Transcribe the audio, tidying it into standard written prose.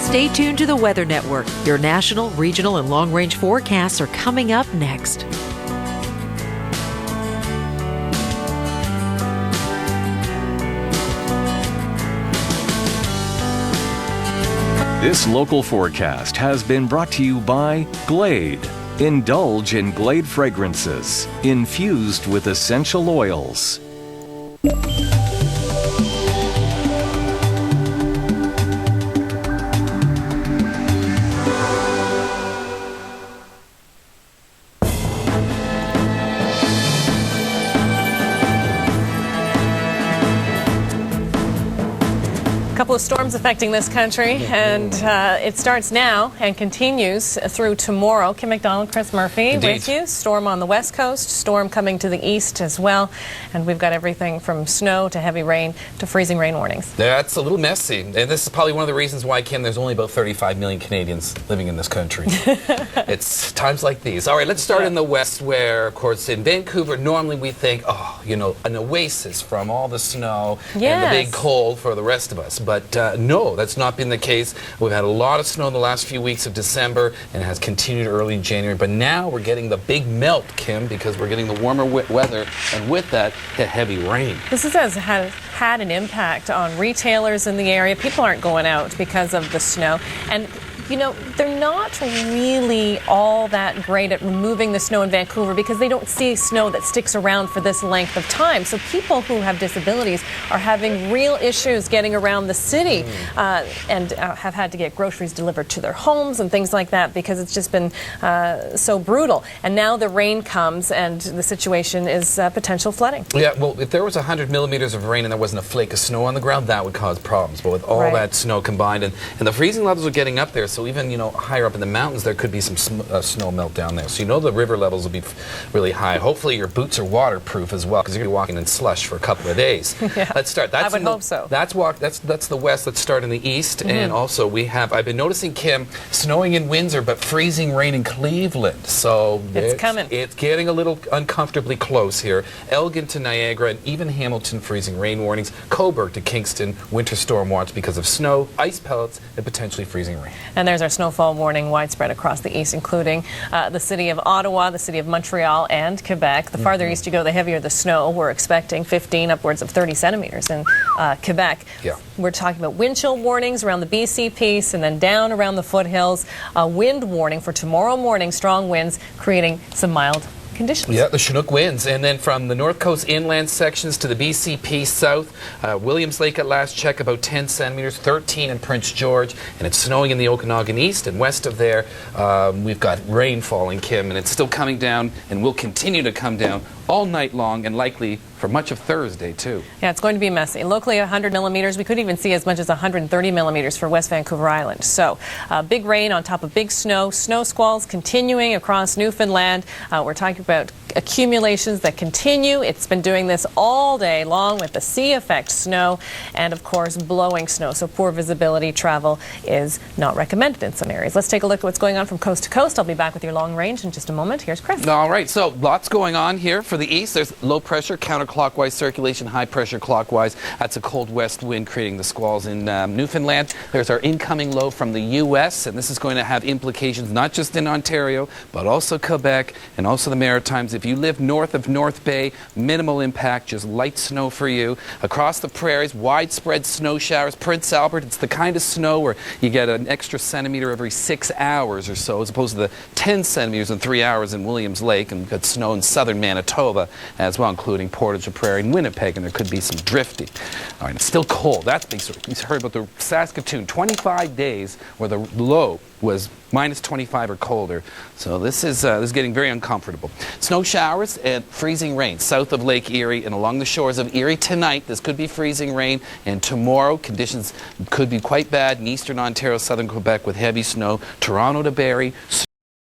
Stay tuned to the Weather Network. Your national, regional, and long-range forecasts are coming up next. This local forecast has been brought to you by Glade. Indulge in Glade fragrances infused with essential oils. Couple of storms affecting this country, and it starts now and continues through tomorrow. Kim McDonald, Chris Murphy with you. Storm on the west coast, storm coming to the east as well, and we've got everything from snow to heavy rain to freezing rain warnings. That's a little messy, and this is probably one of the reasons why, Kim, there's only about 35 million Canadians living in this country. It's times like these. All right, let's start in the west, where, of course, in Vancouver, normally we think, oh, you know, an oasis from all the snow and the big cold for the rest of us. But no, that's not been the case. We've had a lot of snow in the last few weeks of December, and it has continued early in January. But now we're getting the big melt, Kim, because we're getting the warmer weather, and with that, the heavy rain. This has had an impact on retailers in the area. People aren't going out because of the snow. And you know, they're not really all that great at removing the snow in Vancouver because they don't see snow that sticks around for this length of time. So people who have disabilities are having real issues getting around the city and have had to get groceries delivered to their homes and things like that because it's just been so brutal. And now the rain comes and the situation is potential flooding. Yeah, well, if there was 100 millimeters of rain and there wasn't a flake of snow on the ground, that would cause problems. But with all that snow combined, and the freezing levels are getting up there, so even, you know, higher up in the mountains, there could be some snow melt down there. So you know the river levels will be really high. Hopefully your boots are waterproof as well, because you're going to be walking in slush for a couple of days. Let's start. I would hope so. That's the west. Let's start in the east. And also we have, I've been noticing, Kim, snowing in Windsor, but freezing rain in Cleveland. So it's coming. It's getting a little uncomfortably close here. Elgin to Niagara, and even Hamilton, freezing rain warnings. Cobourg to Kingston, winter storm watch because of snow, ice pellets, and potentially freezing rain. And there's our snowfall warning widespread across the east, including the city of Ottawa, the city of Montreal, and Quebec. The farther east you go, the heavier the snow. We're expecting 15, upwards of 30 centimeters in Quebec. We're talking about wind chill warnings around the BC piece and then down around the foothills. A wind warning for tomorrow morning, strong winds creating some mild conditions. Yeah, the Chinook winds. And then from the North Coast inland sections to the BCP south, Williams Lake at last check about 10 centimeters, 13 in Prince George, and it's snowing in the Okanagan east, and west of there we've got rain falling, Kim, and it's still coming down and will continue to come down all night long and likely for much of Thursday, too. Yeah, it's going to be messy. Locally, 100 millimeters. We could even see as much as 130 millimeters for West Vancouver Island. So, big rain on top of big snow. Snow squalls continuing across Newfoundland. We're talking about accumulations that continue. It's been doing this all day long with the sea effect snow and, of course, blowing snow. So poor visibility travel is not recommended in some areas. Let's take a look at what's going on from coast to coast. I'll be back with your long range in just a moment. Here's Chris. All right, so lots going on here. For the east, there's low pressure, counterclockwise circulation, high pressure clockwise. That's a cold west wind creating the squalls in Newfoundland. There's our incoming low from the U.S., and this is going to have implications not just in Ontario, but also Quebec and also the Maritimes. If you live north of North Bay, minimal impact, just light snow for you. Across the prairies, widespread snow showers. Prince Albert, it's the kind of snow where you get an extra centimeter every 6 hours or so, as opposed to the 10 centimeters in 3 hours in Williams Lake, and we've got snow in southern Manitoba as well, including Portage la Prairie and Winnipeg, and there could be some drifting. All right, it's still cold. That's big. You heard about the Saskatoon, 25 days where the low was minus 25 or colder. So this is getting very uncomfortable. Snow showers and freezing rain south of Lake Erie and along the shores of Erie tonight. This could be freezing rain, and tomorrow conditions could be quite bad in eastern Ontario, southern Quebec with heavy snow. Toronto to Barrie.